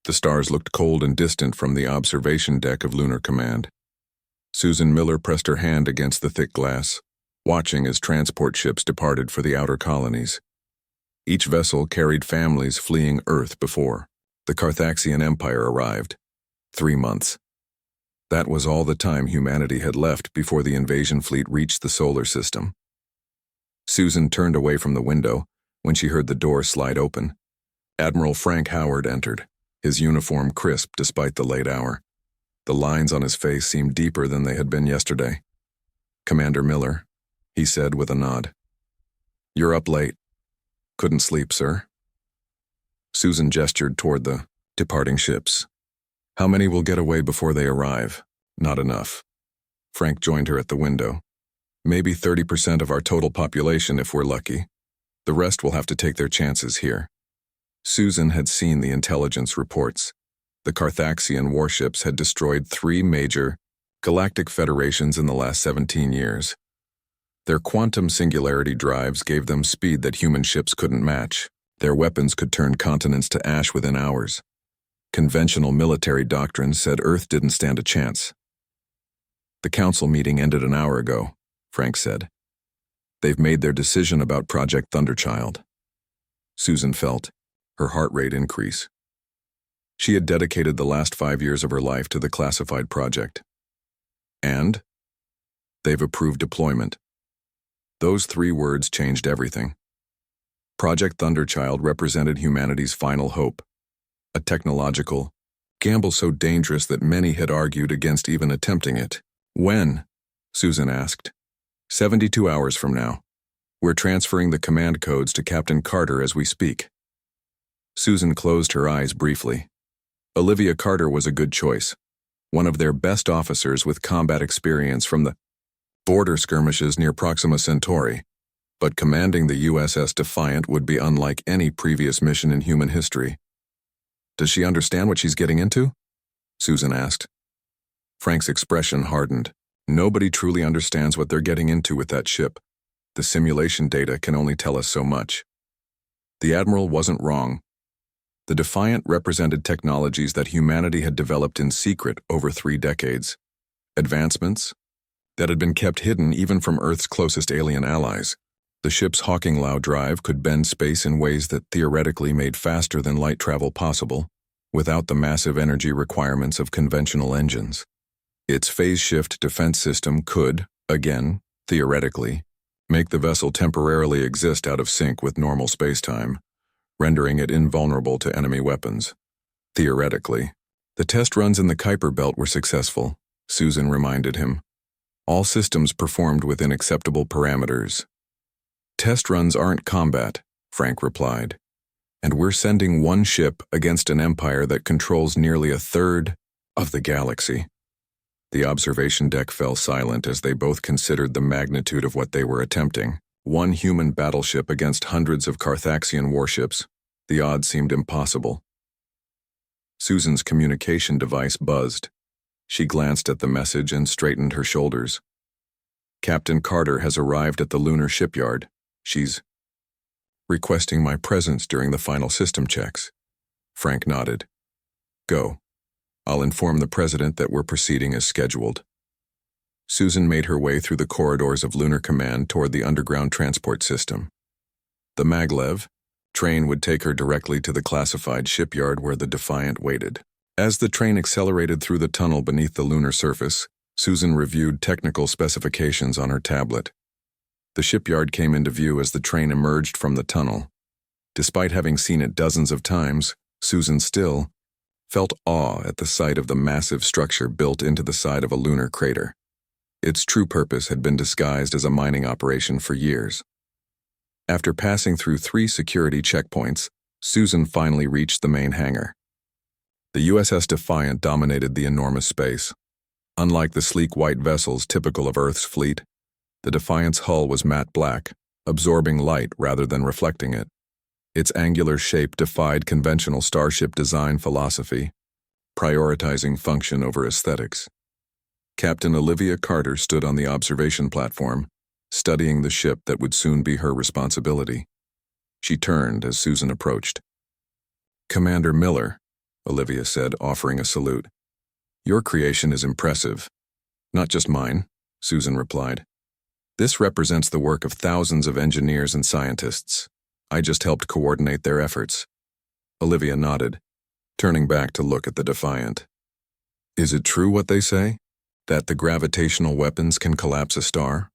The stars looked cold and distant from the observation deck of Lunar Command. Susan Miller pressed her hand against the thick glass, watching as transport ships departed for the outer colonies. Each vessel carried families fleeing Earth before the Carthaxian Empire arrived. 3 months. That was all the time humanity had left before the invasion fleet reached the solar system. Susan turned away from the window when she heard the door slide open. Admiral Frank Howard entered, his uniform crisp despite the late hour. The lines on his face seemed deeper than they had been yesterday. "Commander Miller," he said with a nod. "You're up late." "Couldn't sleep, sir." Susan gestured toward the departing ships. "How many will get away before they arrive?" "Not enough." Frank joined her at the window. "Maybe 30% of our total population if we're lucky. The rest will have to take their chances here." Susan had seen the intelligence reports. The Carthaxian warships had destroyed 3 major galactic federations in the last 17 years. Their quantum singularity drives gave them speed that human ships couldn't match. Their weapons could turn continents to ash within hours. Conventional military doctrine said Earth didn't stand a chance. "The council meeting ended an hour ago," Frank said. "They've made their decision about Project Thunderchild." Susan felt her heart rate increase. She had dedicated the last 5 years of her life to the classified project. And they've approved deployment. Those 3 words changed everything. Project Thunderchild represented humanity's final hope, a technological gamble so dangerous that many had argued against even attempting it. "When?" Susan asked. 72 hours from now. We're transferring the command codes to Captain Carter as we speak." Susan closed her eyes briefly. Olivia Carter was a good choice, one of their best officers with combat experience from the border skirmishes near Proxima Centauri, but commanding the USS Defiant would be unlike any previous mission in human history. "Does she understand what she's getting into?" Susan asked. Frank's expression hardened. "Nobody truly understands what they're getting into with that ship. The simulation data can only tell us so much." The Admiral wasn't wrong. The Defiant represented technologies that humanity had developed in secret over 3 decades. Advancements that had been kept hidden even from Earth's closest alien allies. The ship's Hawking-Lau drive could bend space in ways that theoretically made faster than light travel possible, without the massive energy requirements of conventional engines. Its phase-shift defense system could, again, theoretically, make the vessel temporarily exist out of sync with normal spacetime, rendering it invulnerable to enemy weapons. Theoretically. The test runs in the Kuiper Belt were successful, Susan reminded him. All systems performed within acceptable parameters. "Test runs aren't combat," Frank replied. "And we're sending 1 ship against an empire that controls nearly 1/3 of the galaxy." The observation deck fell silent as they both considered the magnitude of what they were attempting. 1 human battleship against hundreds of Carthaxian warships. The odds seemed impossible. Susan's communication device buzzed. She glanced at the message and straightened her shoulders. "Captain Carter has arrived at the lunar shipyard. She's requesting my presence during the final system checks." Frank nodded. "Go. I'll inform the President that we're proceeding as scheduled." Susan made her way through the corridors of Lunar Command toward the underground transport system. The maglev train would take her directly to the classified shipyard where the Defiant waited. As the train accelerated through the tunnel beneath the lunar surface, Susan reviewed technical specifications on her tablet. The shipyard came into view as the train emerged from the tunnel. Despite having seen it dozens of times, Susan still felt awe at the sight of the massive structure built into the side of a lunar crater. Its true purpose had been disguised as a mining operation for years. After passing through 3 security checkpoints, Susan finally reached the main hangar. The USS Defiant dominated the enormous space. Unlike the sleek white vessels typical of Earth's fleet, the Defiant's hull was matte black, absorbing light rather than reflecting it. Its angular shape defied conventional starship design philosophy, prioritizing function over aesthetics. Captain Olivia Carter stood on the observation platform, studying the ship that would soon be her responsibility. She turned as Susan approached. "Commander Miller," Olivia said, offering a salute. Your creation is impressive. Not just mine, Susan replied. This represents the work of thousands of engineers and scientists. I just helped coordinate their efforts. Olivia nodded, turning back to look at the Defiant. Is it true what they say? That the gravitational weapons can collapse a star?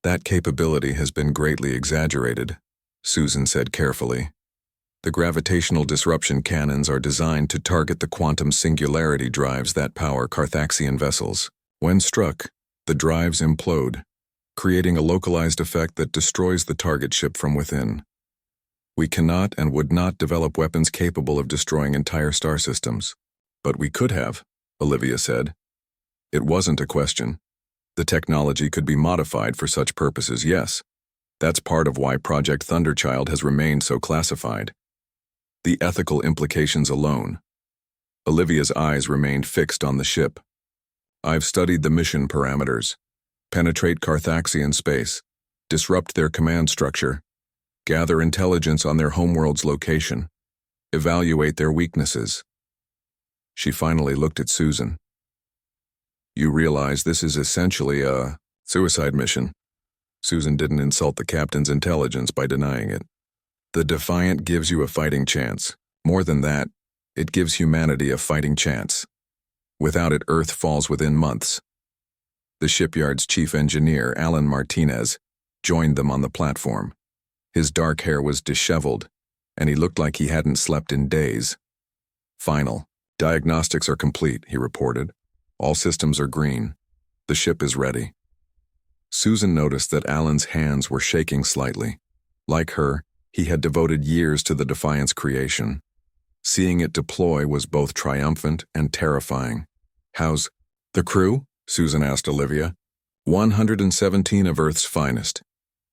That capability has been greatly exaggerated, Susan said carefully. The gravitational disruption cannons are designed to target the quantum singularity drives that power Carthaxian vessels. When struck, the drives implode, creating a localized effect that destroys the target ship from within. We cannot and would not develop weapons capable of destroying entire star systems. But we could have, Olivia said. It wasn't a question. The technology could be modified for such purposes, yes. That's part of why Project Thunderchild has remained so classified. The ethical implications alone. Olivia's eyes remained fixed on the ship. I've studied the mission parameters. Penetrate Carthaxian space, disrupt their command structure, gather intelligence on their homeworld's location, evaluate their weaknesses. She finally looked at Susan. You realize this is essentially a suicide mission. Susan didn't insult the captain's intelligence by denying it. The Defiant gives you a fighting chance. More than that, it gives humanity a fighting chance. Without it, Earth falls within months. The shipyard's chief engineer, Alan Martinez, joined them on the platform. His dark hair was disheveled, and he looked like he hadn't slept in days. Final. Diagnostics are complete, he reported. All systems are green. The ship is ready. Susan noticed that Alan's hands were shaking slightly. Like her, he had devoted years to the Defiant's creation. Seeing it deploy was both triumphant and terrifying. How's the crew? Susan asked Olivia. 117 of Earth's finest.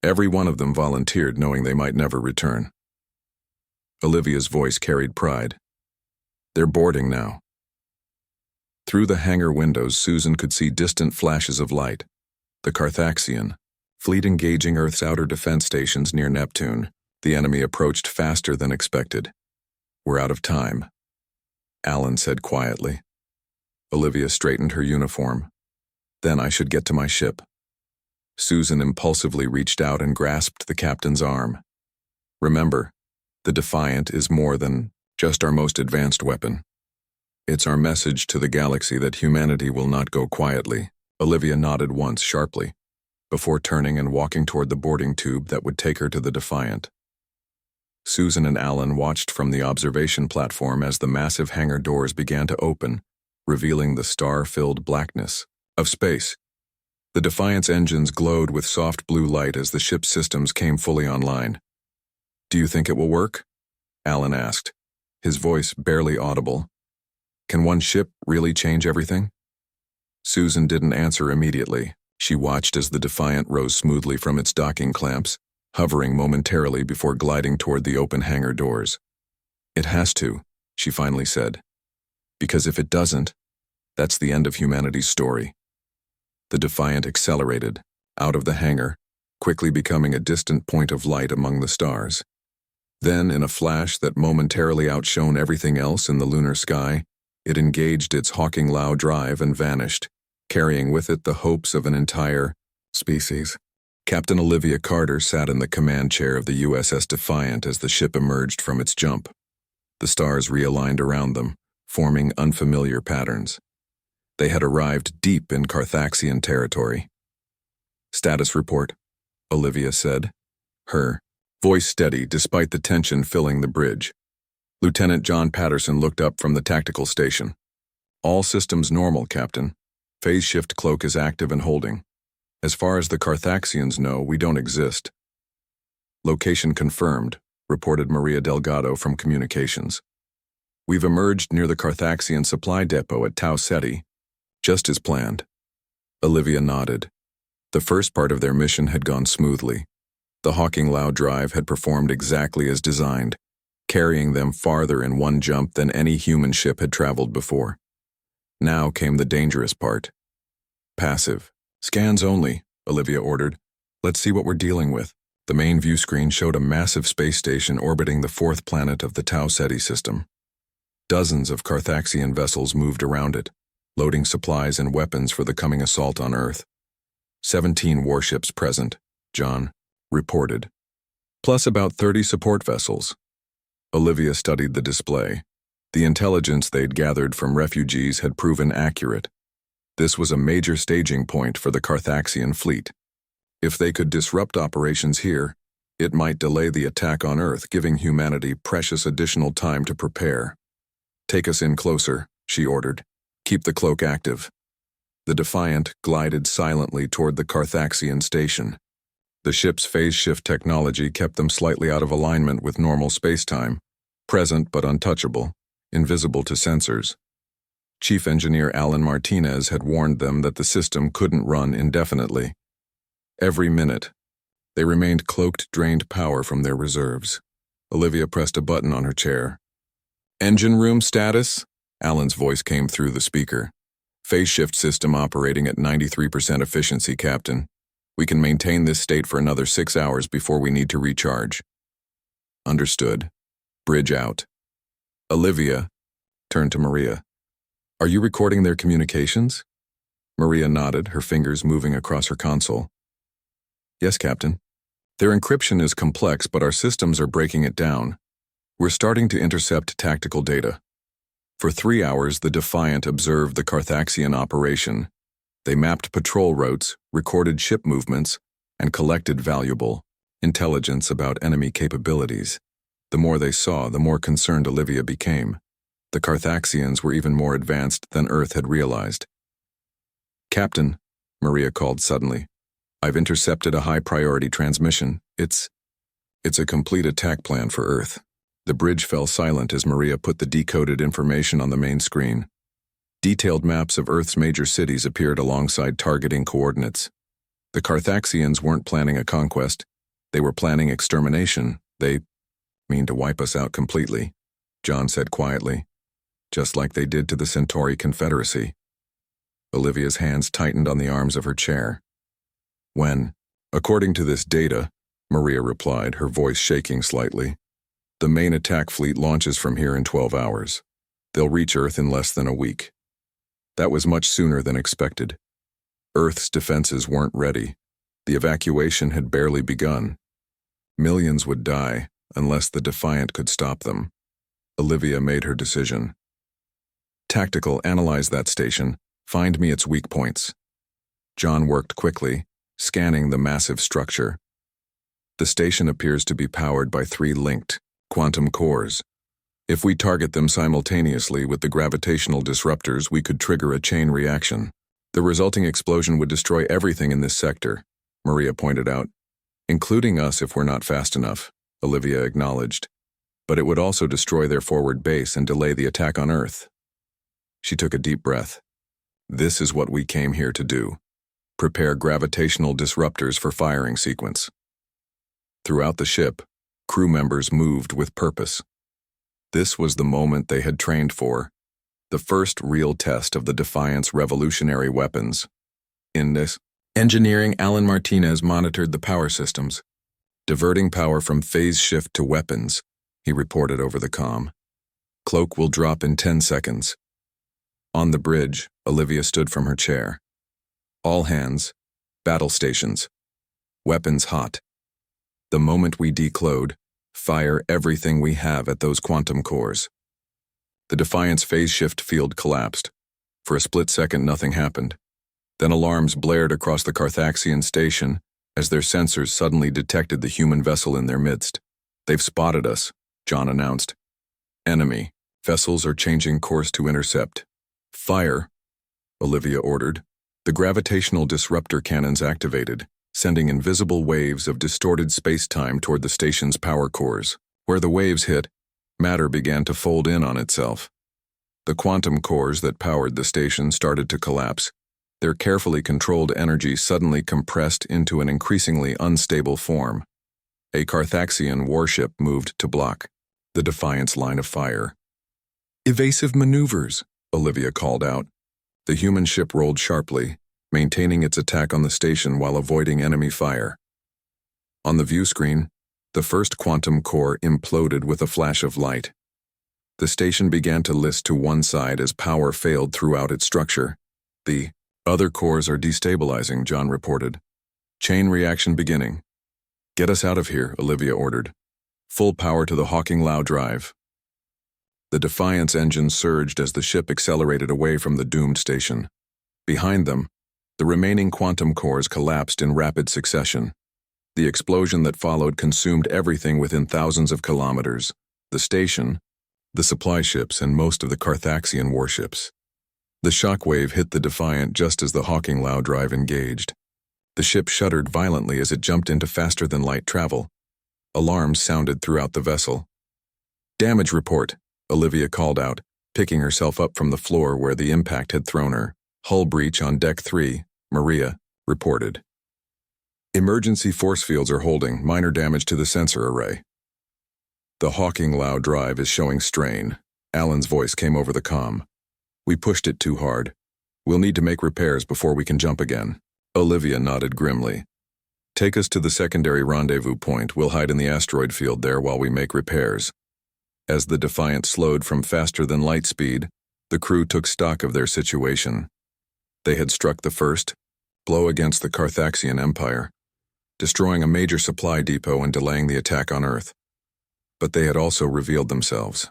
Every one of them volunteered knowing they might never return. Olivia's voice carried pride. They're boarding now. Through the hangar windows, Susan could see distant flashes of light. The Carthaxian fleet engaging Earth's outer defense stations near Neptune. The enemy approached faster than expected. We're out of time, Alan said quietly. Olivia straightened her uniform. Then I should get to my ship. Susan impulsively reached out and grasped the captain's arm. Remember, the Defiant is more than just our most advanced weapon. It's our message to the galaxy that humanity will not go quietly. Olivia nodded once sharply, before turning and walking toward the boarding tube that would take her to the Defiant. Susan and Alan watched from the observation platform as the massive hangar doors began to open, revealing the star-filled blackness of space. The Defiant's engines glowed with soft blue light as the ship's systems came fully online. Do you think it will work? Alan asked, his voice barely audible. Can one ship really change everything? Susan didn't answer immediately. She watched as the Defiant rose smoothly from its docking clamps, hovering momentarily before gliding toward the open hangar doors. It has to, she finally said. Because if it doesn't, that's the end of humanity's story. The Defiant accelerated, out of the hangar, quickly becoming a distant point of light among the stars. Then, in a flash that momentarily outshone everything else in the lunar sky, it engaged its Hawking Lao drive and vanished, carrying with it the hopes of an entire species. Captain Olivia Carter sat in the command chair of the USS Defiant as the ship emerged from its jump. The stars realigned around them, forming unfamiliar patterns. They had arrived deep in Carthaxian territory. Status report, Olivia said, her voice steady despite the tension filling the bridge. Lieutenant John Patterson looked up from the tactical station. All systems normal, Captain. Phase shift cloak is active and holding. As far as the Carthaxians know, we don't exist. Location confirmed, reported Maria Delgado from communications. We've emerged near the Carthaxian supply depot at Tau Ceti, just as planned. Olivia nodded. The first part of their mission had gone smoothly. The Hawking Lao drive had performed exactly as designed, carrying them farther in one jump than any human ship had traveled before. Now came the dangerous part. Passive. Scans only, Olivia ordered. Let's see what we're dealing with. The main view screen showed a massive space station orbiting the fourth planet of the Tau Ceti system. Dozens of Carthaxian vessels moved around it, loading supplies and weapons for the coming assault on Earth. 17 warships present, John reported, plus about 30 support vessels. Olivia studied the display. The intelligence they'd gathered from refugees had proven accurate. This was a major staging point for the Carthaxian fleet. If they could disrupt operations here, it might delay the attack on Earth, giving humanity precious additional time to prepare. "Take us in closer," she ordered. "Keep the cloak active." The Defiant glided silently toward the Carthaxian station. The ship's phase shift technology kept them slightly out of alignment with normal spacetime, present but untouchable, invisible to sensors. Chief Engineer Alan Martinez had warned them that the system couldn't run indefinitely. Every minute, they remained cloaked, drained power from their reserves. Olivia pressed a button on her chair. "Engine room status?" Alan's voice came through the speaker. "Phase shift system operating at 93% efficiency, Captain. We can maintain this state for another 6 hours before we need to recharge." "Understood. Bridge out." Olivia turned to Maria. "Are you recording their communications?" Maria nodded, her fingers moving across her console. "Yes, Captain. Their encryption is complex, but our systems are breaking it down. We're starting to intercept tactical data." For 3 hours, the Defiant observed the Carthaxian operation. They mapped patrol routes, recorded ship movements, and collected valuable intelligence about enemy capabilities. The more they saw, the more concerned Olivia became. The Carthaxians were even more advanced than Earth had realized. "Captain," Maria called suddenly, "I've intercepted a high-priority transmission. It's a complete attack plan for Earth." The bridge fell silent as Maria put the decoded information on the main screen. Detailed maps of Earth's major cities appeared alongside targeting coordinates. The Carthaxians weren't planning a conquest. They were planning extermination. "They mean to wipe us out completely," John said quietly, "just like they did to the Centauri Confederacy." Olivia's hands tightened on the arms of her chair. "According to this data," Maria replied, her voice shaking slightly, "the main attack fleet launches from here in 12 hours. They'll reach Earth in less than a week." That was much sooner than expected. Earth's defenses weren't ready. The evacuation had barely begun. Millions would die unless the Defiant could stop them. Olivia made her decision. "Tactical, analyze that station. Find me its weak points." John worked quickly, scanning the massive structure. The station appears to be powered by 3 linked quantum cores. If we target them simultaneously with the gravitational disruptors, we could trigger a chain reaction. The resulting explosion would destroy everything in this sector, Maria pointed out. "Including us if we're not fast enough," Olivia acknowledged. "But it would also destroy their forward base and delay the attack on Earth." She took a deep breath. "This is what we came here to do. Prepare gravitational disruptors for firing sequence." Throughout the ship, crew members moved with purpose. This was the moment they had trained for, the first real test of the Defiant's revolutionary weapons. In this engineering, Alan Martinez monitored the power systems, diverting power from phase shift to weapons, he reported over the comm. "Cloak will drop in 10 seconds. On the bridge, Olivia stood from her chair. "All hands, battle stations. Weapons hot. The moment we decload, fire everything we have at those quantum cores." The Defiant's phase shift field collapsed. For a split second, nothing happened. Then alarms blared across the Carthaxian station as their sensors suddenly detected the human vessel in their midst. "They've spotted us," John announced. "Enemy. Vessels are changing course to intercept." "Fire," Olivia ordered. The gravitational disruptor cannons activated, sending invisible waves of distorted space-time toward the station's power cores. Where the waves hit, matter began to fold in on itself. The quantum cores that powered the station started to collapse. Their carefully controlled energy suddenly compressed into an increasingly unstable form. A Carthaxian warship moved to block the Defiant's line of fire. "Evasive maneuvers," Olivia called out. The human ship rolled sharply, maintaining its attack on the station while avoiding enemy fire. On the view screen, the first quantum core imploded with a flash of light. The station began to list to one side as power failed throughout its structure. The other cores are destabilizing, John reported. Chain reaction beginning. Get us out of here, Olivia ordered. Full power to the Hawking Lao drive. The Defiance engine surged as the ship accelerated away from the doomed station. Behind them, the remaining quantum cores collapsed in rapid succession. The explosion that followed consumed everything within thousands of kilometers. The station, the supply ships, and most of the Carthaxian warships. The shockwave hit the Defiant just as the Hawking Lao drive engaged. The ship shuddered violently as it jumped into faster-than-light travel. Alarms sounded throughout the vessel. Damage report, Olivia called out, picking herself up from the floor where the impact had thrown her. Hull breach on Deck 3, Maria reported. Emergency force fields are holding, minor damage to the sensor array. The Hawking Lao drive is showing strain. Alan's voice came over the comm. We pushed it too hard. We'll need to make repairs before we can jump again. Olivia nodded grimly. Take us to the secondary rendezvous point. We'll hide in the asteroid field there while we make repairs. As the Defiant slowed from faster-than-light speed, the crew took stock of their situation. They had struck the first blow against the Carthaxian Empire, destroying a major supply depot and delaying the attack on Earth. But they had also revealed themselves.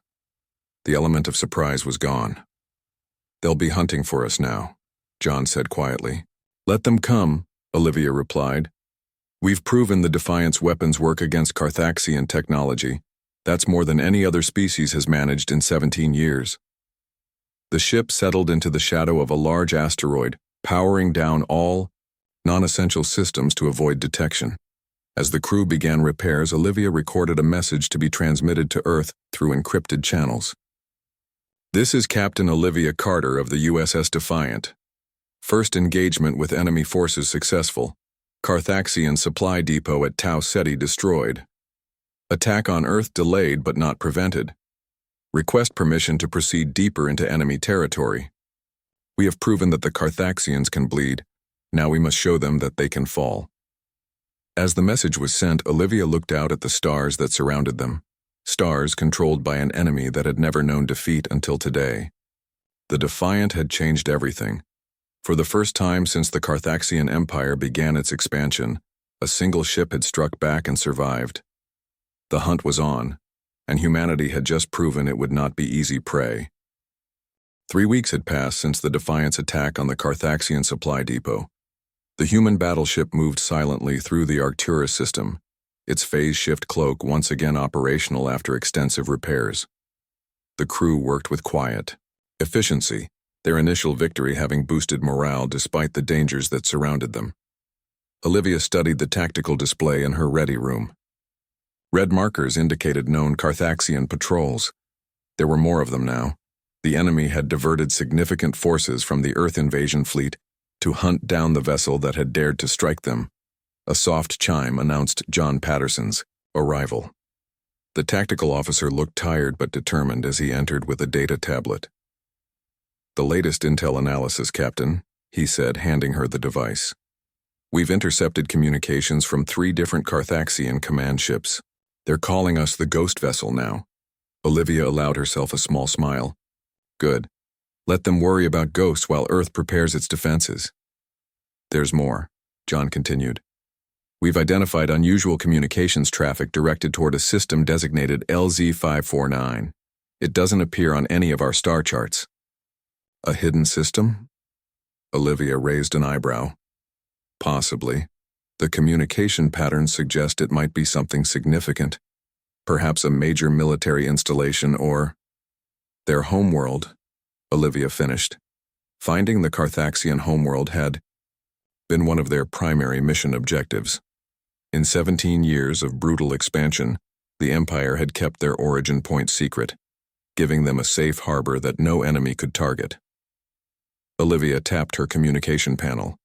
The element of surprise was gone. They'll be hunting for us now, John said quietly. Let them come, Olivia replied. We've proven the Defiant's weapons work against Carthaxian technology. That's more than any other species has managed in 17 years. The ship settled into the shadow of a large asteroid, powering down all non-essential systems to avoid detection. As the crew began repairs, Olivia recorded a message to be transmitted to Earth through encrypted channels. This is Captain Olivia Carter of the USS Defiant. First engagement with enemy forces successful. Carthaxian supply depot at Tau Ceti destroyed. Attack on Earth delayed but not prevented. Request permission to proceed deeper into enemy territory. We have proven that the Carthaxians can bleed. Now we must show them that they can fall. As the message was sent, Olivia looked out at the stars that surrounded them. Stars controlled by an enemy that had never known defeat until today. The Defiant had changed everything. For the first time since the Carthaxian Empire began its expansion, a single ship had struck back and survived. The hunt was on, and humanity had just proven it would not be easy prey. 3 weeks had passed since the Defiant's attack on the Carthaxian supply depot. The human battleship moved silently through the Arcturus system, its phase shift cloak once again operational after extensive repairs. The crew worked with quiet efficiency, their initial victory having boosted morale despite the dangers that surrounded them. Olivia studied the tactical display in her ready room. Red markers indicated known Carthaxian patrols. There were more of them now. The enemy had diverted significant forces from the Earth invasion fleet to hunt down the vessel that had dared to strike them. A soft chime announced John Patterson's arrival. The tactical officer looked tired but determined as he entered with a data tablet. The latest intel analysis, Captain, he said, handing her the device. We've intercepted communications from 3 different Carthaxian command ships. They're calling us the Ghost Vessel now. Olivia allowed herself a small smile. Good. Let them worry about ghosts while Earth prepares its defenses. There's more, John continued. We've identified unusual communications traffic directed toward a system designated LZ549. It doesn't appear on any of our star charts. A hidden system? Olivia raised an eyebrow. Possibly. The communication patterns suggest it might be something significant. Perhaps a major military installation or their homeworld, Olivia finished. Finding the Carthaxian homeworld had been one of their primary mission objectives. In 17 years of brutal expansion, the Empire had kept their origin point secret, giving them a safe harbor that no enemy could target. Olivia tapped her communication panel.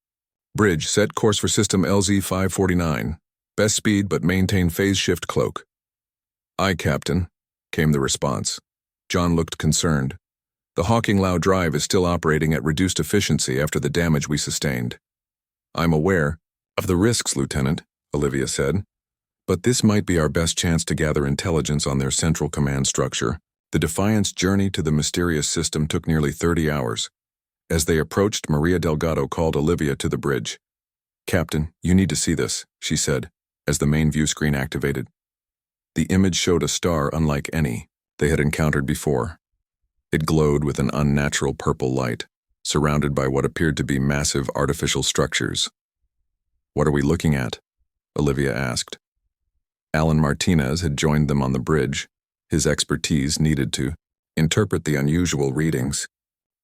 Bridge, set course for system LZ549. Best speed but maintain phase shift cloak. Aye, Captain, came the response. John looked concerned. The Hawking Lao drive is still operating at reduced efficiency after the damage we sustained. I'm aware of the risks, Lieutenant, Olivia said, but this might be our best chance to gather intelligence on their central command structure. The Defiant's journey to the mysterious system took nearly 30 hours. As they approached, Maria Delgado called Olivia to the bridge. "Captain, you need to see this," she said, as the main view screen activated. The image showed a star unlike any they had encountered before. It glowed with an unnatural purple light, surrounded by what appeared to be massive artificial structures. "What are we looking at?" Olivia asked. Alan Martinez had joined them on the bridge, his expertise needed to interpret the unusual readings.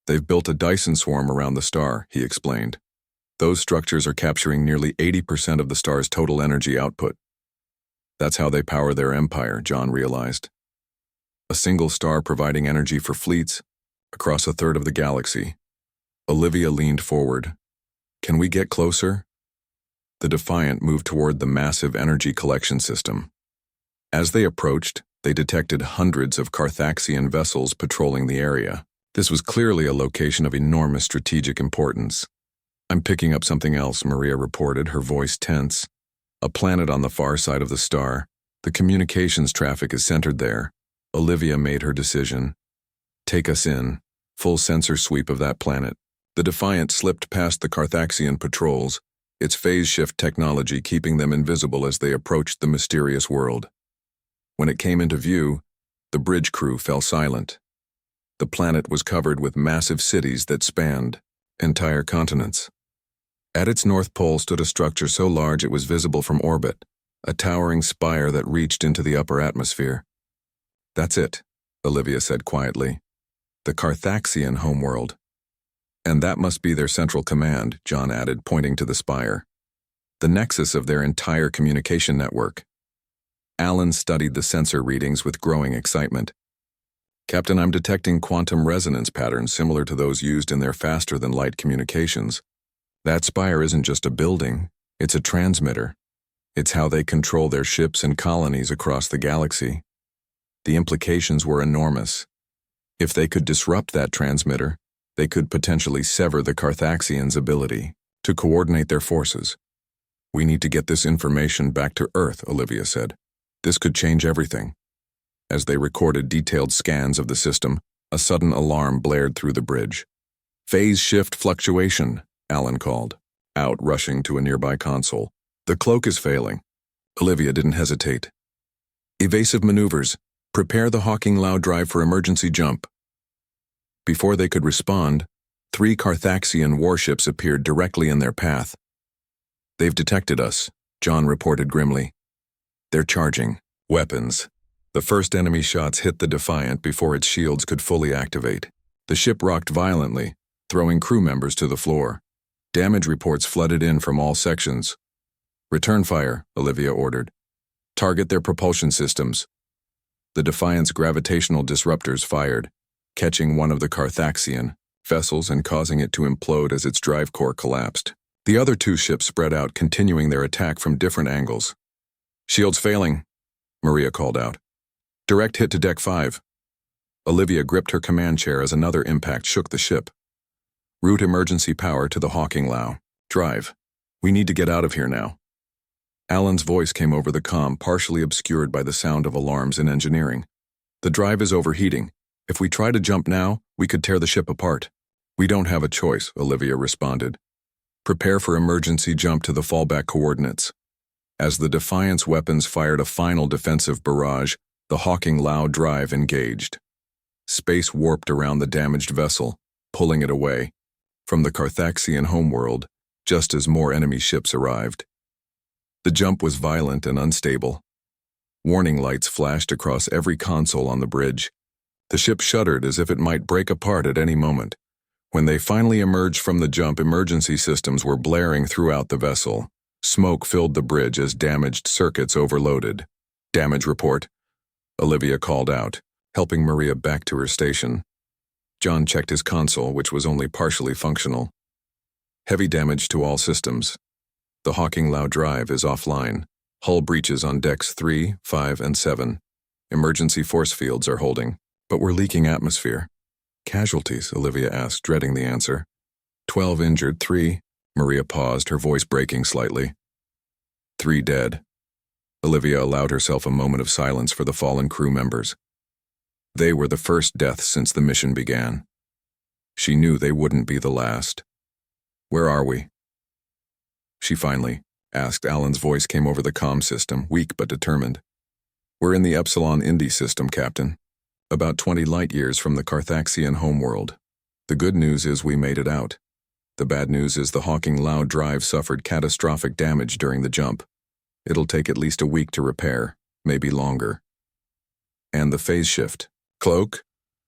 "They've built a Dyson swarm around the star," he explained. "Those structures are capturing nearly 80% of the star's total energy output." That's how they power their empire, John realized. A single star providing energy for fleets across a third of the galaxy. Olivia leaned forward. "Can we get closer?" The Defiant moved toward the massive energy collection system. As they approached, they detected hundreds of Carthaxian vessels patrolling the area. This was clearly a location of enormous strategic importance. "I'm picking up something else," Maria reported, her voice tense. "A planet on the far side of the star. The communications traffic is centered there." Olivia made her decision. "Take us in. Full sensor sweep of that planet." The Defiant slipped past the Carthaxian patrols, its phase shift technology keeping them invisible as they approached the mysterious world. When it came into view, the bridge crew fell silent. The planet was covered with massive cities that spanned entire continents. At its north pole stood a structure so large it was visible from orbit, a towering spire that reached into the upper atmosphere. "That's it," Olivia said quietly. "The Carthaxian homeworld." "And that must be their central command," John added, pointing to the spire. "The nexus of their entire communication network." Alan studied the sensor readings with growing excitement. "Captain, I'm detecting quantum resonance patterns similar to those used in their faster-than-light communications. That spire isn't just a building, it's a transmitter. It's how they control their ships and colonies across the galaxy." The implications were enormous. If they could disrupt that transmitter, they could potentially sever the Carthaxians' ability to coordinate their forces. "We need to get this information back to Earth," Olivia said. "This could change everything." As they recorded detailed scans of the system, a sudden alarm blared through the bridge. "Phase shift fluctuation," Alan called, out rushing to a nearby console. "The cloak is failing." Olivia didn't hesitate. "Evasive maneuvers. Prepare the Hawking Lao drive for emergency jump." Before they could respond, 3 Carthaxian warships appeared directly in their path. "They've detected us," John reported grimly. "They're charging weapons." The first enemy shots hit the Defiant before its shields could fully activate. The ship rocked violently, throwing crew members to the floor. Damage reports flooded in from all sections. "Return fire," Olivia ordered. "Target their propulsion systems." The Defiant's gravitational disruptors fired, catching one of the Carthaxian vessels and causing it to implode as its drive core collapsed. The other 2 ships spread out, continuing their attack from different angles. "Shields failing," Maria called out. "Direct hit to Deck 5. Olivia gripped her command chair as another impact shook the ship. "Route emergency power to the Hawking Lao drive. We need to get out of here now." Alan's voice came over the comm, partially obscured by the sound of alarms in engineering. "The drive is overheating. If we try to jump now, we could tear the ship apart." "We don't have a choice," Olivia responded. "Prepare for emergency jump to the fallback coordinates." As the Defiant's weapons fired a final defensive barrage, the Hawking Lao drive engaged. Space warped around the damaged vessel, pulling it away from the Carthaxian homeworld just as more enemy ships arrived. The jump was violent and unstable. Warning lights flashed across every console on the bridge. The ship shuddered as if it might break apart at any moment. When they finally emerged from the jump, emergency systems were blaring throughout the vessel. Smoke filled the bridge as damaged circuits overloaded. "Damage report," Olivia called out, helping Maria back to her station. John checked his console, which was only partially functional. "Heavy damage to all systems. The Hawking Lao drive is offline. Hull breaches on decks 3, 5, and 7. Emergency force fields are holding, but we're leaking atmosphere." "Casualties?" Olivia asked, dreading the answer. 12 injured, 3. Maria paused, her voice breaking slightly. 3 dead. Olivia allowed herself a moment of silence for the fallen crew members. They were the first deaths since the mission began. She knew they wouldn't be the last. "Where are we?" she finally asked. Alan's voice came over the comm system, weak but determined. "We're in the Epsilon Indi system, Captain. About 20 light-years from the Carthaxian homeworld. The good news is we made it out. The bad news is the Hawking Loud drive suffered catastrophic damage during the jump. It'll take at least a week to repair, maybe longer. And the phase shift. Cloak?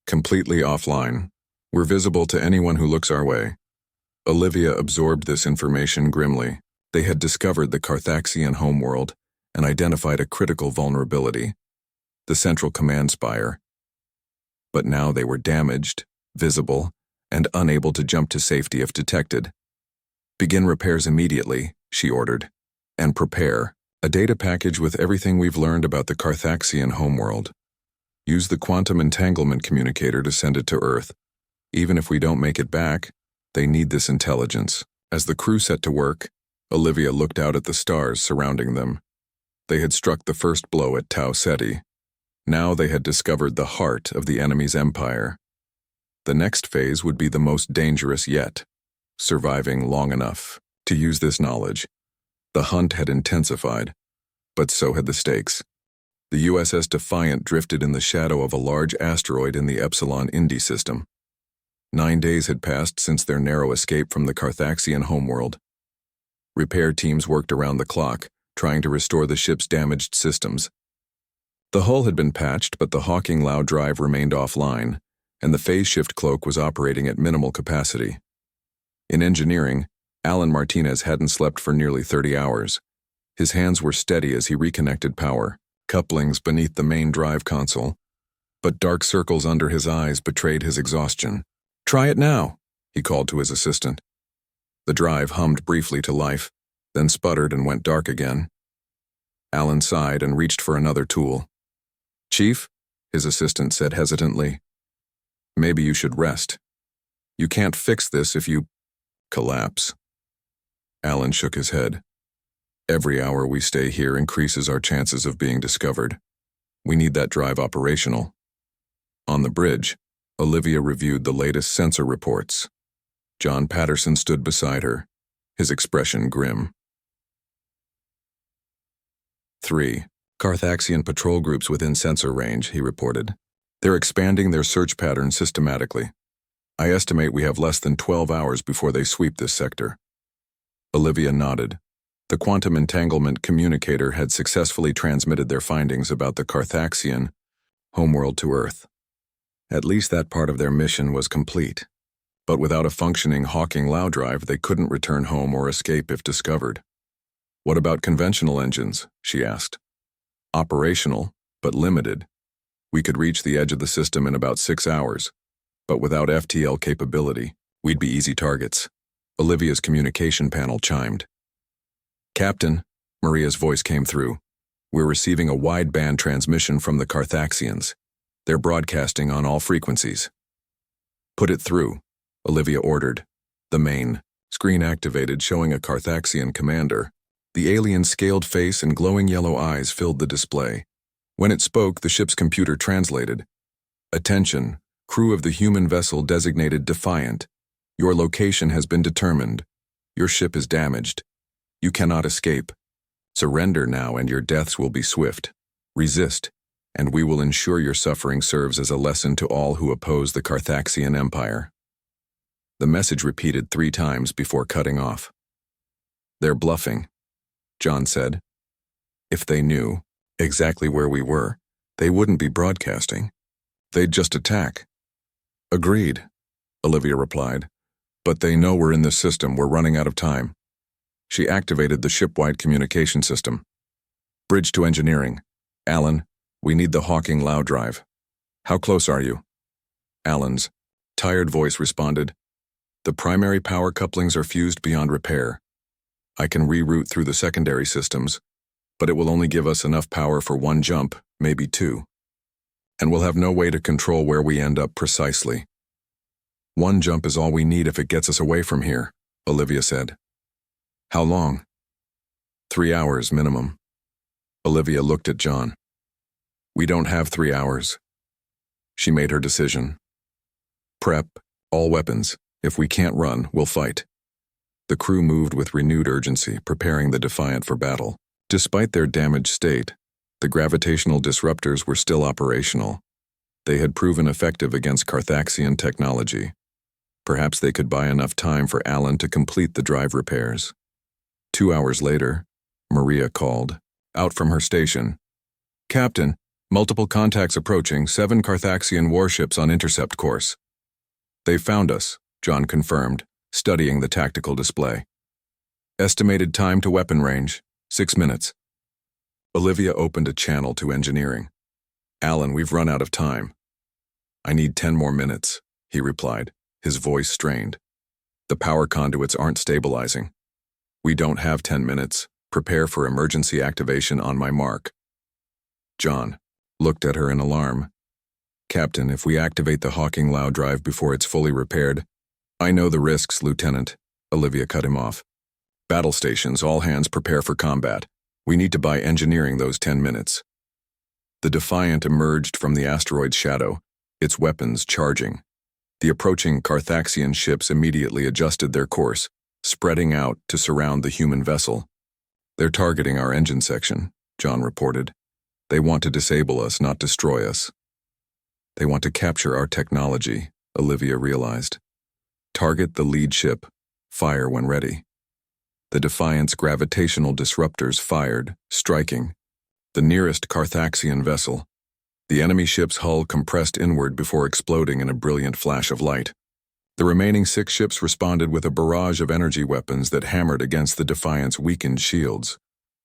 Completely offline. We're visible to anyone who looks our way." Olivia absorbed this information grimly. They had discovered the Carthaxian homeworld and identified a critical vulnerability, the Central Command Spire. But now they were damaged, visible, and unable to jump to safety if detected. "Begin repairs immediately," she ordered, "and prepare a data package with everything we've learned about the Carthaxian homeworld. Use the quantum entanglement communicator to send it to Earth. Even if we don't make it back, they need this intelligence." As the crew set to work, Olivia looked out at the stars surrounding them. They had struck the first blow at Tau Ceti. Now they had discovered the heart of the enemy's empire. The next phase would be the most dangerous yet, surviving long enough to use this knowledge. The hunt had intensified, but so had the stakes. The USS Defiant drifted in the shadow of a large asteroid in the Epsilon Indi system. 9 days had passed since their narrow escape from the Carthaxian homeworld. Repair teams worked around the clock, trying to restore the ship's damaged systems. The hull had been patched, but the Hawking Loud drive remained offline, and the phase shift cloak was operating at minimal capacity. In engineering, Alan Martinez hadn't slept for nearly 30 hours. His hands were steady as he reconnected power, couplings beneath the main drive console, but dark circles under his eyes betrayed his exhaustion. "Try it now," he called to his assistant. The drive hummed briefly to life, then sputtered and went dark again. Alan sighed and reached for another tool. "Chief," his assistant said hesitantly, "maybe you should rest. You can't fix this if you collapse." Alan shook his head. "Every hour we stay here increases our chances of being discovered. We need that drive operational." On the bridge, Olivia reviewed the latest sensor reports. John Patterson stood beside her, his expression grim. 3. Carthaxian patrol groups within sensor range, he reported. "They're expanding their search patterns systematically. I estimate we have less than 12 hours before they sweep this sector." Olivia nodded. The quantum entanglement communicator had successfully transmitted their findings about the Carthaxian homeworld to Earth. At least that part of their mission was complete. But without a functioning Hawking Loud drive, they couldn't return home or escape if discovered. "What about conventional engines?" she asked. "Operational, but limited. We could reach the edge of the system in about 6 hours, but without FTL capability, we'd be easy targets." Olivia's communication panel chimed. "Captain," Maria's voice came through, "we're receiving a wideband transmission from the Carthaxians. They're broadcasting on all frequencies." "Put it through," Olivia ordered. The main screen activated, showing a Carthaxian commander. The alien's scaled face and glowing yellow eyes filled the display. When it spoke, the ship's computer translated. "Attention, crew of the human vessel designated Defiant. Your location has been determined. Your ship is damaged. You cannot escape. Surrender now and your deaths will be swift. Resist, and we will ensure your suffering serves as a lesson to all who oppose the Carthaxian Empire." The message repeated 3 times before cutting off. "They're bluffing," John said. "If they knew exactly where we were, they wouldn't be broadcasting. They'd just attack." "Agreed," Olivia replied. "But they know we're in this system. We're running out of time." She activated the ship-wide communication system. "Bridge to engineering. Alan, we need the Hawking Loud drive. How close are you?" Alan's tired voice responded, "The primary power couplings are fused beyond repair. I can reroute through the secondary systems, but it will only give us enough power for 1 jump, maybe 2. And we'll have no way to control where we end up precisely." "1 jump is all we need if it gets us away from here," Olivia said. "How long?" 3 hours minimum." Olivia looked at John. "We don't have 3 hours." She made her decision. Prep, all weapons. If we can't run, we'll fight. The crew moved with renewed urgency, preparing the Defiant for battle. Despite their damaged state, the gravitational disruptors were still operational. They had proven effective against Carthaxian technology. Perhaps they could buy enough time for Alan to complete the drive repairs. 2 hours later, Maria called, out from her station. Captain, multiple contacts approaching, 7 Carthaxian warships on intercept course. They found us, John confirmed, studying the tactical display. Estimated time to weapon range, 6 minutes. Olivia opened a channel to engineering. Alan, we've run out of time. I need 10 more minutes, he replied, his voice strained. The power conduits aren't stabilizing. We don't have 10 minutes. Prepare for emergency activation on my mark. John looked at her in alarm. Captain, if we activate the Hawking Lao drive before it's fully repaired. I know the risks, Lieutenant. Olivia cut him off. Battle stations, all hands prepare for combat. We need to buy engineering those 10 minutes. The Defiant emerged from the asteroid's shadow, its weapons charging. The approaching Carthaxian ships immediately adjusted their course, spreading out to surround the human vessel. They're targeting our engine section, John reported. They want to disable us, not destroy us. They want to capture our technology, Olivia realized. Target the lead ship. Fire when ready. The Defiant's gravitational disruptors fired, striking the nearest Carthaxian vessel. The enemy ship's hull compressed inward before exploding in a brilliant flash of light. The remaining 6 ships responded with a barrage of energy weapons that hammered against the Defiant's weakened shields.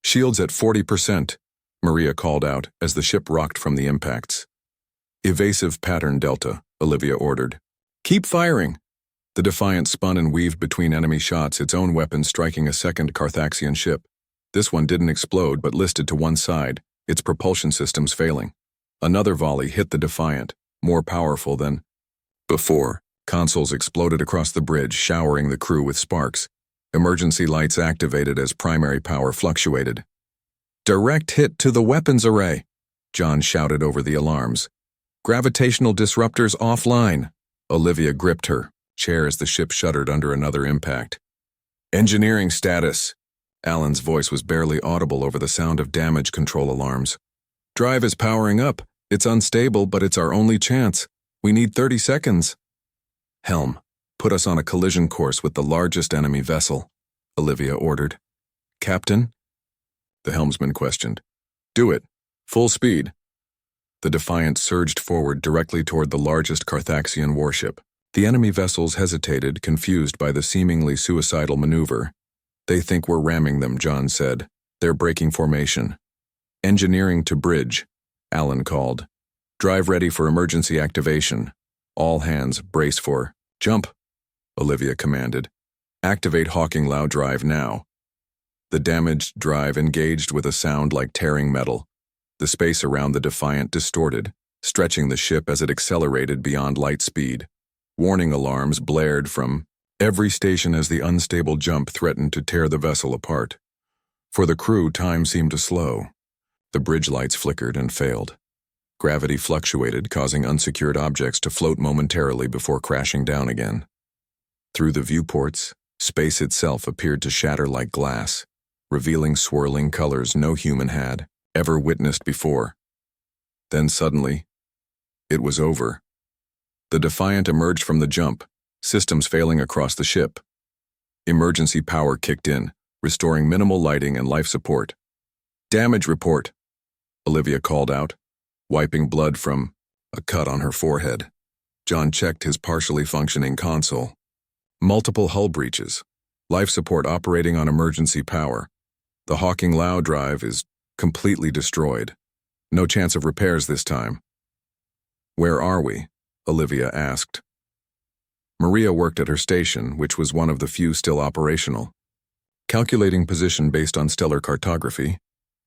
Shields at 40%, Maria called out as the ship rocked from the impacts. Evasive pattern Delta, Olivia ordered. Keep firing! The Defiant spun and weaved between enemy shots, its own weapon striking a second Carthaxian ship. This one didn't explode but listed to one side, its propulsion systems failing. Another volley hit the Defiant, more powerful than before. Consoles exploded across the bridge, showering the crew with sparks. Emergency lights activated as primary power fluctuated. Direct hit to the weapons array, John shouted over the alarms. Gravitational disruptors offline. Olivia gripped her chair as the ship shuddered under another impact. Engineering status. Alan's voice was barely audible over the sound of damage control alarms. Drive is powering up. It's unstable, but it's our only chance. We need 30 seconds. Helm, put us on a collision course with the largest enemy vessel, Olivia ordered. Captain? The helmsman questioned. Do it. Full speed. The Defiant surged forward directly toward the largest Carthaxian warship. The enemy vessels hesitated, confused by the seemingly suicidal maneuver. They think we're ramming them, John said. They're breaking formation. Engineering to bridge, Alan called. Drive ready for emergency activation. All hands brace for jump, Olivia commanded. Activate Hawking Lao drive now. The damaged drive engaged with a sound like tearing metal. The space around the Defiant distorted, stretching the ship as it accelerated beyond light speed. Warning alarms blared from every station as the unstable jump threatened to tear the vessel apart. For the crew, time seemed to slow. The bridge lights flickered and failed. Gravity fluctuated, causing unsecured objects to float momentarily before crashing down again. Through the viewports, space itself appeared to shatter like glass, revealing swirling colors no human had ever witnessed before. Then suddenly, it was over. The Defiant emerged from the jump, systems failing across the ship. Emergency power kicked in, restoring minimal lighting and life support. Damage report, Olivia called out, wiping blood from a cut on her forehead. John checked his partially functioning console. Multiple hull breaches. Life support operating on emergency power. The Hawking Lao drive is completely destroyed. No chance of repairs this time. Where are we? Olivia asked. Maria worked at her station, which was one of the few still operational. Calculating position based on stellar cartography.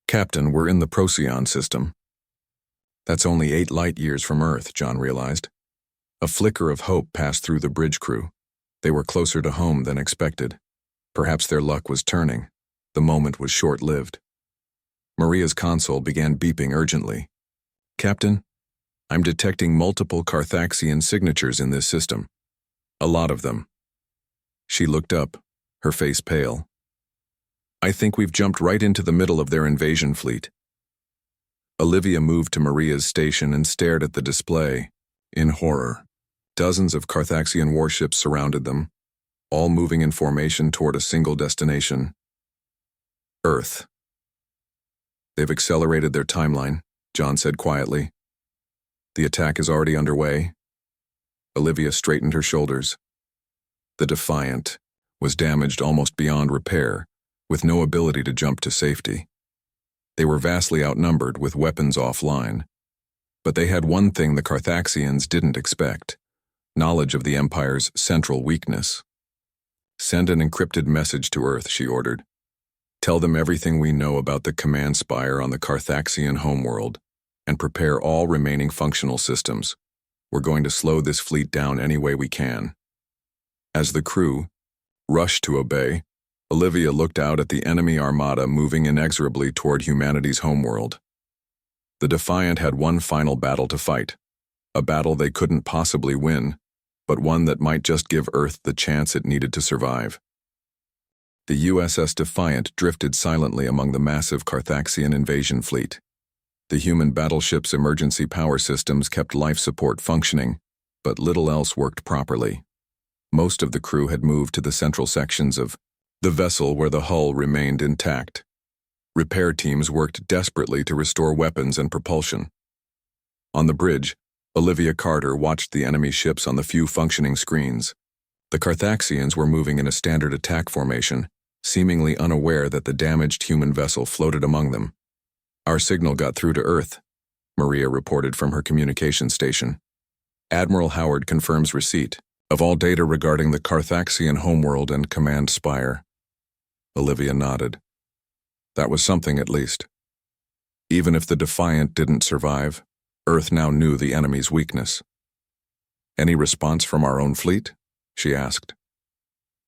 Captain, we're in the Procyon system. That's only 8 light years from Earth, John realized. A flicker of hope passed through the bridge crew. They were closer to home than expected. Perhaps their luck was turning. The moment was short-lived. Maria's console began beeping urgently. Captain, I'm detecting multiple Carthaxian signatures in this system. A lot of them. She looked up, her face pale. I think we've jumped right into the middle of their invasion fleet. Olivia moved to Maria's station and stared at the display, in horror. Dozens of Carthaxian warships surrounded them, all moving in formation toward a single destination: Earth. They've accelerated their timeline, John said quietly. The attack is already underway. Olivia straightened her shoulders. The Defiant was damaged almost beyond repair, with no ability to jump to safety. They were vastly outnumbered with weapons offline. But they had one thing the Carthaxians didn't expect: knowledge of the Empire's central weakness. Send an encrypted message to Earth, she ordered. Tell them everything we know about the command spire on the Carthaxian homeworld, and prepare all remaining functional systems. We're going to slow this fleet down any way we can. As the crew rushed to obey, Olivia looked out at the enemy armada moving inexorably toward humanity's homeworld. The Defiant had one final battle to fight, a battle they couldn't possibly win, but one that might just give Earth the chance it needed to survive. The USS Defiant drifted silently among the massive Carthaxian invasion fleet. The human battleship's emergency power systems kept life support functioning, but little else worked properly. Most of the crew had moved to the central sections of the vessel where the hull remained intact. Repair teams worked desperately to restore weapons and propulsion. On the bridge, Olivia Carter watched the enemy ships on the few functioning screens. The Carthaxians were moving in a standard attack formation, seemingly unaware that the damaged human vessel floated among them. Our signal got through to Earth, Maria reported from her communication station. Admiral Howard confirms receipt of all data regarding the Carthaxian homeworld and command spire. Olivia nodded. That was something, at least. Even if the Defiant didn't survive, Earth now knew the enemy's weakness. Any response from our own fleet? She asked.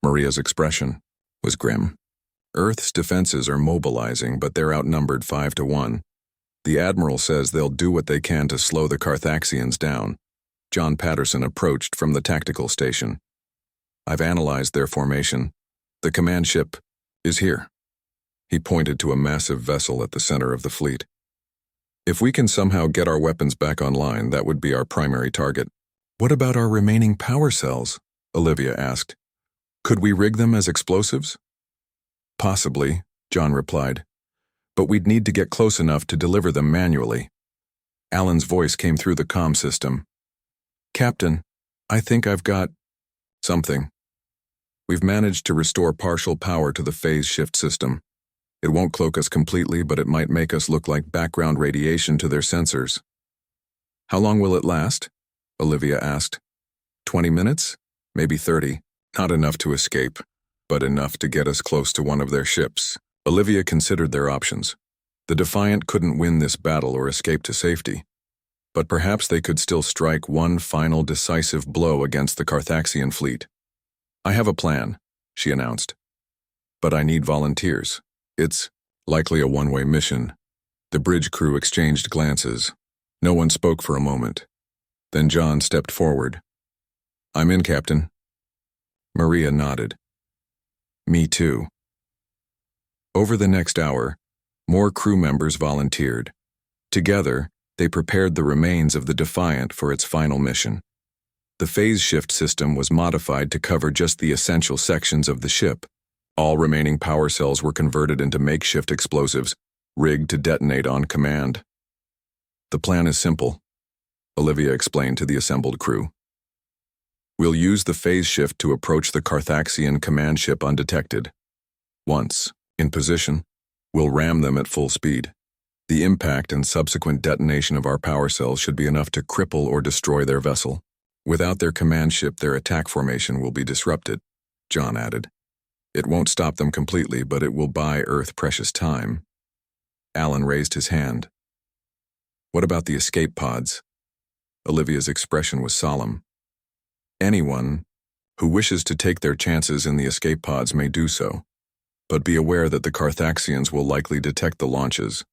Maria's expression was grim. Earth's defenses are mobilizing, but they're outnumbered 5-1. The Admiral says they'll do what they can to slow the Carthaxians down. John Patterson approached from the tactical station. I've analyzed their formation. The command ship is here. He pointed to a massive vessel at the center of the fleet. If we can somehow get our weapons back online, that would be our primary target. What about our remaining power cells? Olivia asked. Could we rig them as explosives? Possibly, John replied. But we'd need to get close enough to deliver them manually. Alan's voice came through the comm system. Captain, I think I've got something. We've managed to restore partial power to the phase shift system. It won't cloak us completely, but it might make us look like background radiation to their sensors. How long will it last? Olivia asked. 20 minutes? Maybe 30. Not enough to escape, but enough to get us close to one of their ships. Olivia considered their options. The Defiant couldn't win this battle or escape to safety, but perhaps they could still strike one final decisive blow against the Carthaxian fleet. I have a plan, she announced. But I need volunteers. It's likely a one-way mission. The bridge crew exchanged glances. No one spoke for a moment. Then John stepped forward. I'm in, Captain. Maria nodded. Me too. Over the next hour, more crew members volunteered. Together, they prepared the remains of the Defiant for its final mission. The phase shift system was modified to cover just the essential sections of the ship. All remaining power cells were converted into makeshift explosives, rigged to detonate on command. The plan is simple, Olivia explained to the assembled crew. We'll use the phase shift to approach the Carthaxian command ship undetected. Once in position, we'll ram them at full speed. The impact and subsequent detonation of our power cells should be enough to cripple or destroy their vessel. Without their command ship, their attack formation will be disrupted, John added. It won't stop them completely, but it will buy Earth precious time. Alan raised his hand. What about the escape pods? Olivia's expression was solemn. Anyone who wishes to take their chances in the escape pods may do so, but be aware that the Carthaxians will likely detect the launches.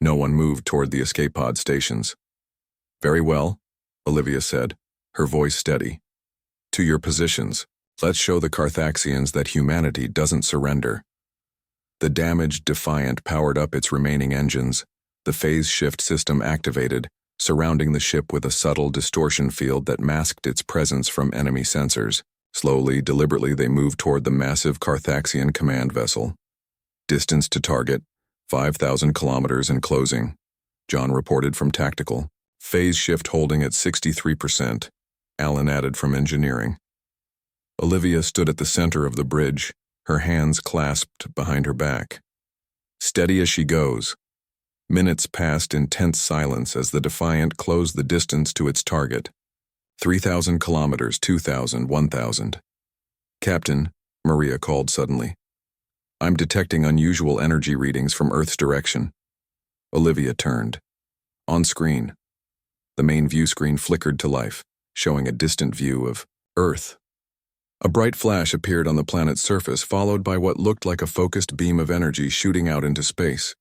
No one moved toward the escape pod stations. Very well, Olivia said, her voice steady. To your positions. Let's show the Carthaxians that humanity doesn't surrender. The damaged Defiant powered up its remaining engines, the phase shift system activated, surrounding the ship with a subtle distortion field that masked its presence from enemy sensors. Slowly, deliberately, they moved toward the massive Carthaxian command vessel. Distance to target, 5,000 kilometers and closing, John reported from tactical. Phase shift holding at 63%, Alan added from engineering. Olivia stood at the center of the bridge, her hands clasped behind her back. Steady as she goes. Minutes passed in tense silence as the Defiant closed the distance to its target. 3,000 kilometers, 2,000, 1,000. Captain, Maria called suddenly. I'm detecting unusual energy readings from Earth's direction. Olivia turned. On screen. The main view screen flickered to life, showing a distant view of Earth. A bright flash appeared on the planet's surface, followed by what looked like a focused beam of energy shooting out into space.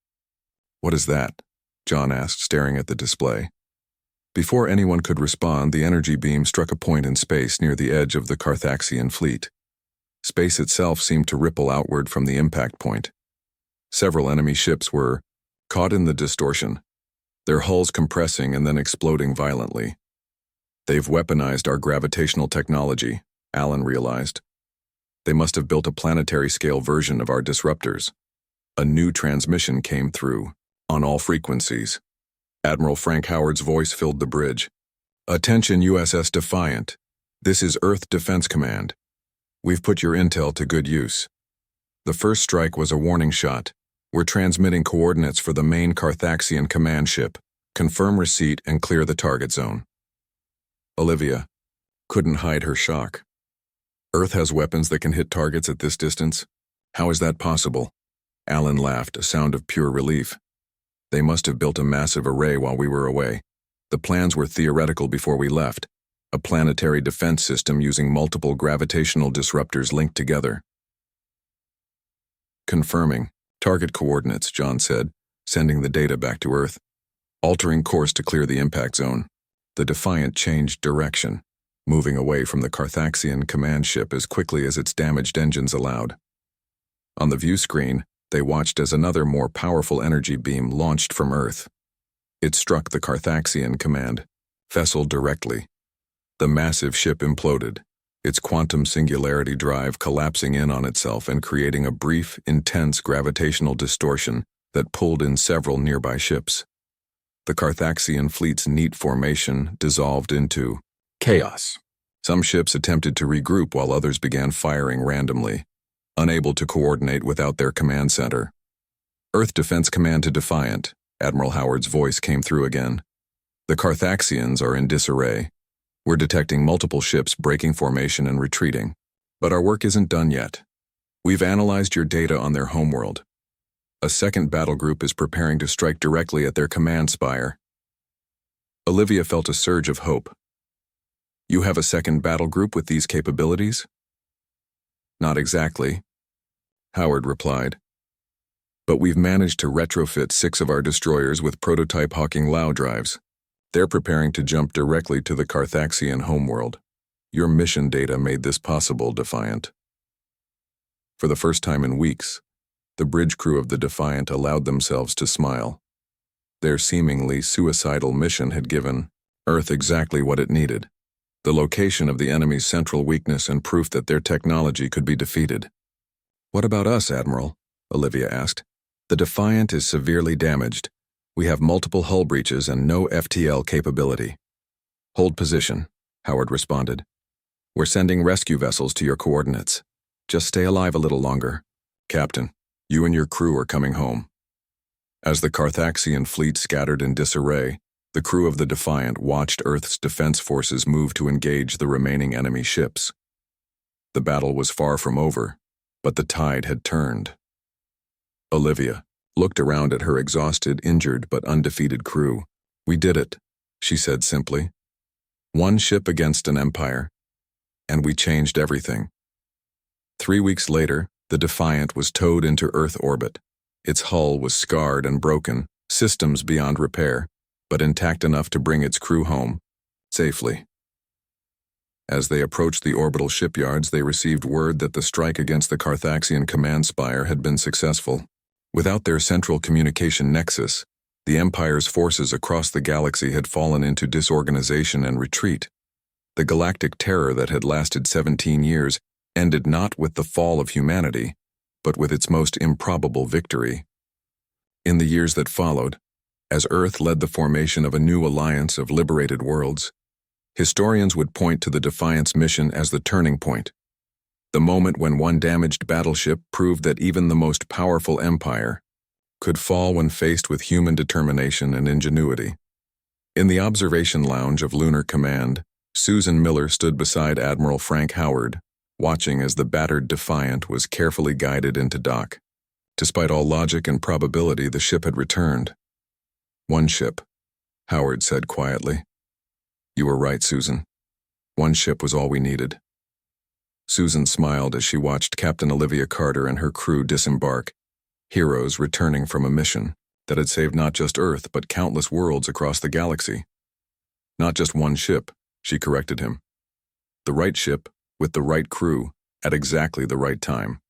What is that? John asked, staring at the display. Before anyone could respond, the energy beam struck a point in space near the edge of the Carthaxian fleet. Space itself seemed to ripple outward from the impact point. Several enemy ships were caught in the distortion, their hulls compressing and then exploding violently. They've weaponized our gravitational technology, Alan realized. They must have built a planetary-scale version of our disruptors. A new transmission came through, on all frequencies. Admiral Frank Howard's voice filled the bridge. Attention USS Defiant. This is Earth Defense Command. We've put your intel to good use. The first strike was a warning shot. We're transmitting coordinates for the main Carthaxian command ship. Confirm receipt and clear the target zone. Olivia couldn't hide her shock. Earth has weapons that can hit targets at this distance? How is that possible? Alan laughed, a sound of pure relief. They must have built a massive array while we were away. The plans were theoretical before we left. A planetary defense system using multiple gravitational disruptors linked together. Confirming. Target coordinates, John said, sending the data back to Earth. Altering course to clear the impact zone. The Defiant changed direction, moving away from the Carthaxian command ship as quickly as its damaged engines allowed. On the view screen, they watched as another more powerful energy beam launched from Earth. It struck the Carthaxian command vessel directly. The massive ship imploded, its quantum singularity drive collapsing in on itself and creating a brief, intense gravitational distortion that pulled in several nearby ships. The Carthaxian fleet's neat formation dissolved into chaos. Some ships attempted to regroup while others began firing randomly, unable to coordinate without their command center. Earth Defense Command to Defiant, Admiral Howard's voice came through again. The Carthaxians are in disarray. We're detecting multiple ships breaking formation and retreating. But our work isn't done yet. We've analyzed your data on their homeworld. A second battle group is preparing to strike directly at their command spire. Olivia felt a surge of hope. You have a second battle group with these capabilities? Not exactly, Howard replied. But we've managed to retrofit 6 of our destroyers with prototype Hawking Lao drives. They're preparing to jump directly to the Carthaxian homeworld. Your mission data made this possible, Defiant. For the first time in weeks, the bridge crew of the Defiant allowed themselves to smile. Their seemingly suicidal mission had given Earth exactly what it needed: the location of the enemy's central weakness and proof that their technology could be defeated. What about us, Admiral? Olivia asked. The Defiant is severely damaged. We have multiple hull breaches and no FTL capability. Hold position, Howard responded. We're sending rescue vessels to your coordinates. Just stay alive a little longer. Captain, you and your crew are coming home. As the Carthaxian fleet scattered in disarray, the crew of the Defiant watched Earth's defense forces move to engage the remaining enemy ships. The battle was far from over, but the tide had turned. Olivia looked around at her exhausted, injured, but undefeated crew. We did it, she said simply. One ship against an empire, and we changed everything. 3 weeks later, the Defiant was towed into Earth orbit. Its hull was scarred and broken, systems beyond repair. but intact enough to bring its crew home, safely. As they approached the orbital shipyards, they received word that the strike against the Carthaxian command spire had been successful. Without their central communication nexus, the Empire's forces across the galaxy had fallen into disorganization and retreat. The galactic terror that had lasted 17 years ended not with the fall of humanity, but with its most improbable victory. In the years that followed, as Earth led the formation of a new alliance of liberated worlds, historians would point to the Defiance mission as the turning point, the moment when one damaged battleship proved that even the most powerful empire could fall when faced with human determination and ingenuity. In the observation lounge of Lunar Command, Susan Miller stood beside Admiral Frank Howard, watching as the battered Defiant was carefully guided into dock. Despite all logic and probability, the ship had returned. "One ship," Howard said quietly. "You were right, Susan. One ship was all we needed." Susan smiled as she watched Captain Olivia Carter and her crew disembark, heroes returning from a mission that had saved not just Earth but countless worlds across the galaxy. "Not just one ship," she corrected him. "The right ship, with the right crew, at exactly the right time."